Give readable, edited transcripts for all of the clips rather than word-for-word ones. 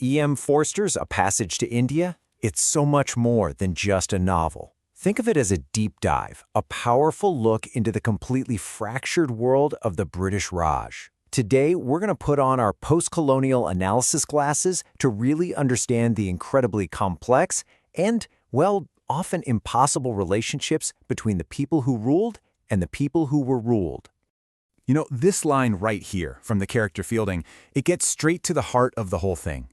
E.M. Forster's A Passage to India, it's so much more than just a novel. Think of it as a deep dive, a powerful look into the completely fractured world of the British Raj. Today, we're going to put on our post-colonial analysis glasses to really understand the incredibly complex and, well, often impossible relationships between the people who ruled and the people who were ruled. You know, this line right here from the character Fielding, it gets straight to the heart of the whole thing.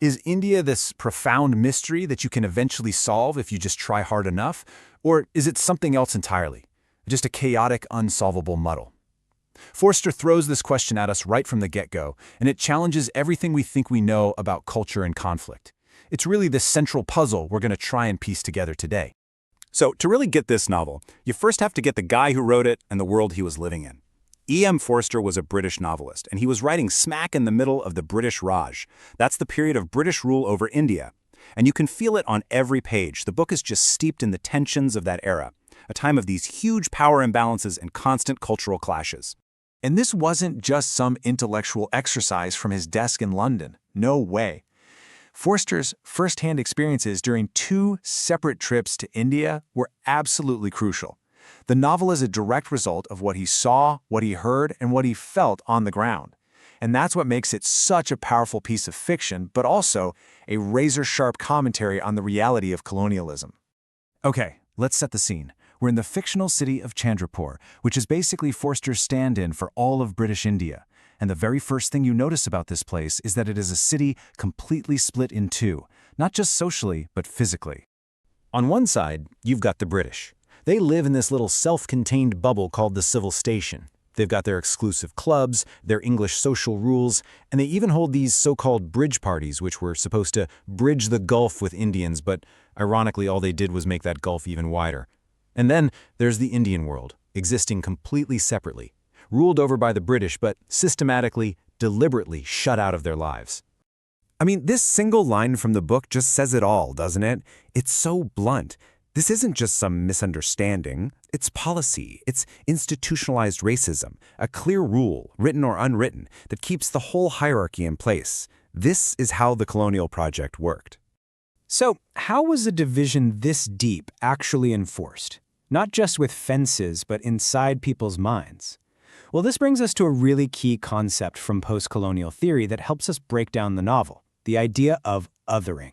Is India this profound mystery that you can eventually solve if you just try hard enough? Or is it something else entirely? Just a chaotic, unsolvable muddle? Forster throws this question at us right from the get-go, and it challenges everything we think we know about culture and conflict. It's really the central puzzle we're going to try and piece together today. So, to really get this novel, you first have to get the guy who wrote it and the world he was living in. E.M. Forster was a British novelist, and he was writing smack in the middle of the British Raj. That's the period of British rule over India. And you can feel it on every page. The book is just steeped in the tensions of that era, a time of these huge power imbalances and constant cultural clashes. And this wasn't just some intellectual exercise from his desk in London. No way. Forster's first-hand experiences during 2 separate trips to India were absolutely crucial. The novel is a direct result of what he saw, what he heard, and what he felt on the ground. And that's what makes it such a powerful piece of fiction, but also a razor-sharp commentary on the reality of colonialism. Okay, let's set the scene. We're in the fictional city of Chandrapur, which is basically Forster's stand-in for all of British India. And the very first thing you notice about this place is that it is a city completely split in 2, not just socially, but physically. On one side, you've got the British. They live in this little self-contained bubble called the civil station. They've got their exclusive clubs, their English social rules, and they even hold these so-called bridge parties, which were supposed to bridge the gulf with Indians, but ironically all they did was make that gulf even wider. And then there's the Indian world, existing completely separately, ruled over by the British, but systematically, deliberately shut out of their lives. I mean, this single line from the book just says it all, doesn't it? It's so blunt. This isn't just some misunderstanding. It's policy. It's institutionalized racism, a clear rule, written or unwritten, that keeps the whole hierarchy in place. This is how the colonial project worked. So, how was a division this deep actually enforced? Not just with fences, but inside people's minds. Well, this brings us to a really key concept from post-colonial theory that helps us break down the novel, the idea of othering.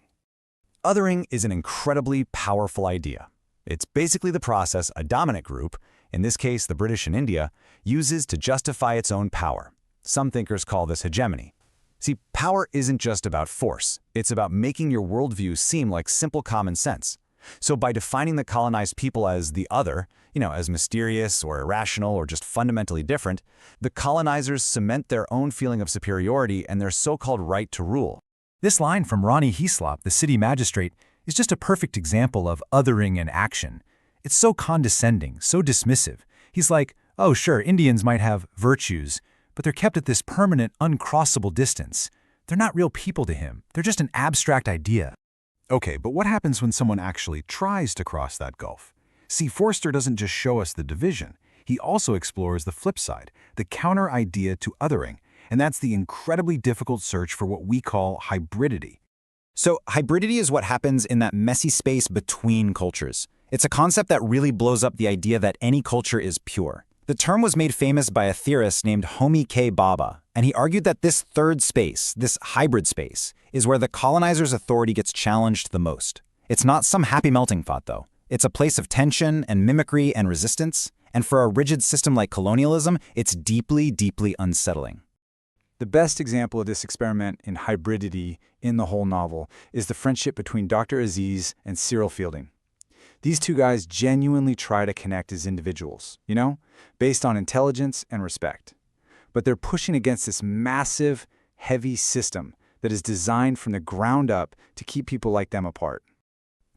Othering is an incredibly powerful idea. It's basically the process a dominant group, in this case the British in India, uses to justify its own power. Some thinkers call this hegemony. See, power isn't just about force. It's about making your worldview seem like simple common sense. So by defining the colonized people as the other, as mysterious or irrational or just fundamentally different, the colonizers cement their own feeling of superiority and their so-called right to rule. This line from Ronnie Heaslop, the city magistrate, is just a perfect example of othering in action. It's so condescending, so dismissive. He's like, oh sure, Indians might have virtues, but they're kept at this permanent, uncrossable distance. They're not real people to him. They're just an abstract idea. Okay, but what happens when someone actually tries to cross that gulf? See, Forster doesn't just show us the division. He also explores the flip side, the counter idea to othering, and that's the incredibly difficult search for what we call hybridity. So, hybridity is what happens in that messy space between cultures. It's a concept that really blows up the idea that any culture is pure. The term was made famous by a theorist named Homi K. Bhabha, and he argued that this third space, this hybrid space, is where the colonizer's authority gets challenged the most. It's not some happy melting pot, though. It's a place of tension and mimicry and resistance, and for a rigid system like colonialism, it's deeply, deeply unsettling. The best example of this experiment in hybridity in the whole novel is the friendship between Dr. Aziz and Cyril Fielding. These 2 guys genuinely try to connect as individuals, based on intelligence and respect. But they're pushing against this massive, heavy system that is designed from the ground up to keep people like them apart.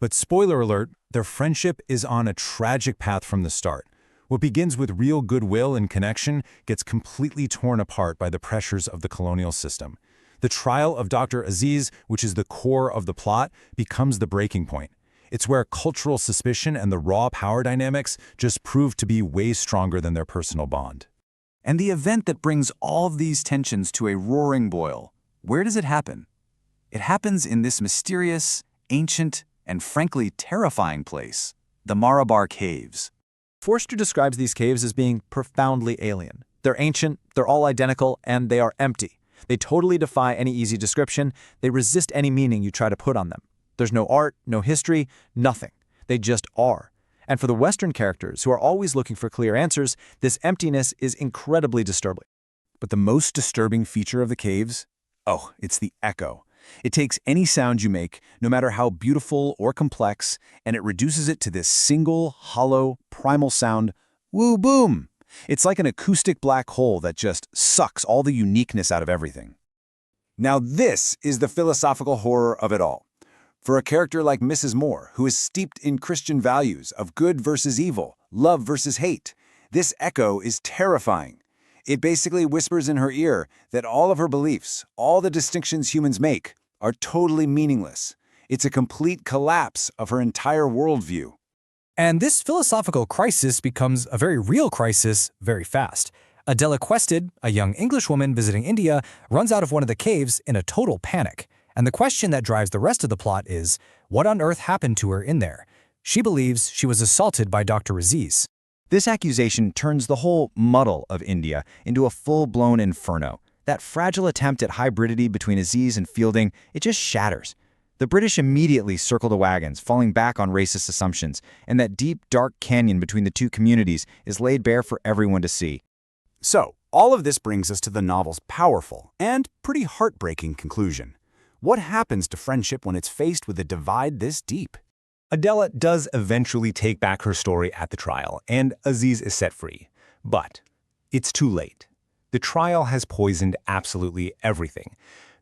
But spoiler alert, their friendship is on a tragic path from the start. What begins with real goodwill and connection gets completely torn apart by the pressures of the colonial system. The trial of Dr. Aziz, which is the core of the plot, becomes the breaking point. It's where cultural suspicion and the raw power dynamics just prove to be way stronger than their personal bond. And the event that brings all of these tensions to a roaring boil, where does it happen? It happens in this mysterious, ancient, and frankly terrifying place, the Malabar Caves. Forster describes these caves as being profoundly alien. They're ancient, they're all identical, and they are empty. They totally defy any easy description. They resist any meaning you try to put on them. There's no art, no history, nothing. They just are. And for the Western characters, who are always looking for clear answers, this emptiness is incredibly disturbing. But the most disturbing feature of the caves? Oh, it's the echo. It takes any sound you make, no matter how beautiful or complex, and it reduces it to this single, hollow, primal sound, woo-boom. It's like an acoustic black hole that just sucks all the uniqueness out of everything. Now this is the philosophical horror of it all. For a character like Mrs. Moore, who is steeped in Christian values of good versus evil, love versus hate, this echo is terrifying. It basically whispers in her ear that all of her beliefs, all the distinctions humans make, are totally meaningless. It's a complete collapse of her entire worldview. And this philosophical crisis becomes a very real crisis very fast. Adela Quested, a young Englishwoman visiting India, runs out of one of the caves in a total panic. And the question that drives the rest of the plot is, what on earth happened to her in there? She believes she was assaulted by Dr. Aziz. This accusation turns the whole muddle of India into a full-blown inferno. That fragile attempt at hybridity between Aziz and Fielding, it just shatters. The British immediately circle the wagons, falling back on racist assumptions, and that deep, dark canyon between the two communities is laid bare for everyone to see. So, all of this brings us to the novel's powerful and pretty heartbreaking conclusion. What happens to friendship when it's faced with a divide this deep? Adela does eventually take back her story at the trial, and Aziz is set free. But it's too late. The trial has poisoned absolutely everything.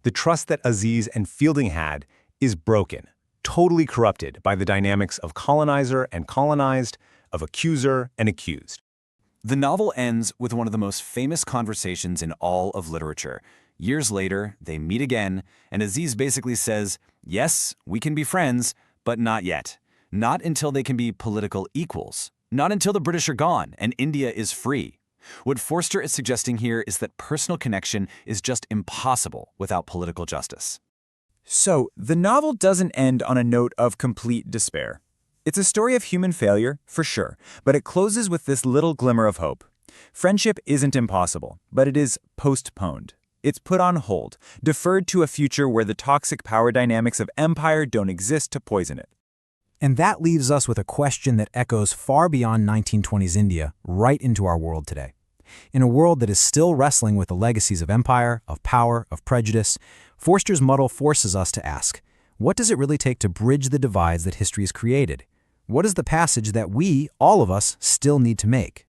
The trust that Aziz and Fielding had is broken, totally corrupted by the dynamics of colonizer and colonized, of accuser and accused. The novel ends with one of the most famous conversations in all of literature. Years later, they meet again, and Aziz basically says, yes, we can be friends, but not yet. Not until they can be political equals. Not until the British are gone and India is free. What Forster is suggesting here is that personal connection is just impossible without political justice. So, the novel doesn't end on a note of complete despair. It's a story of human failure, for sure, but it closes with this little glimmer of hope. Friendship isn't impossible, but it is postponed. It's put on hold, deferred to a future where the toxic power dynamics of empire don't exist to poison it. And that leaves us with a question that echoes far beyond 1920s India, right into our world today. In a world that is still wrestling with the legacies of empire, of power, of prejudice, Forster's muddle forces us to ask, what does it really take to bridge the divides that history has created? What is the passage that we, all of us, still need to make?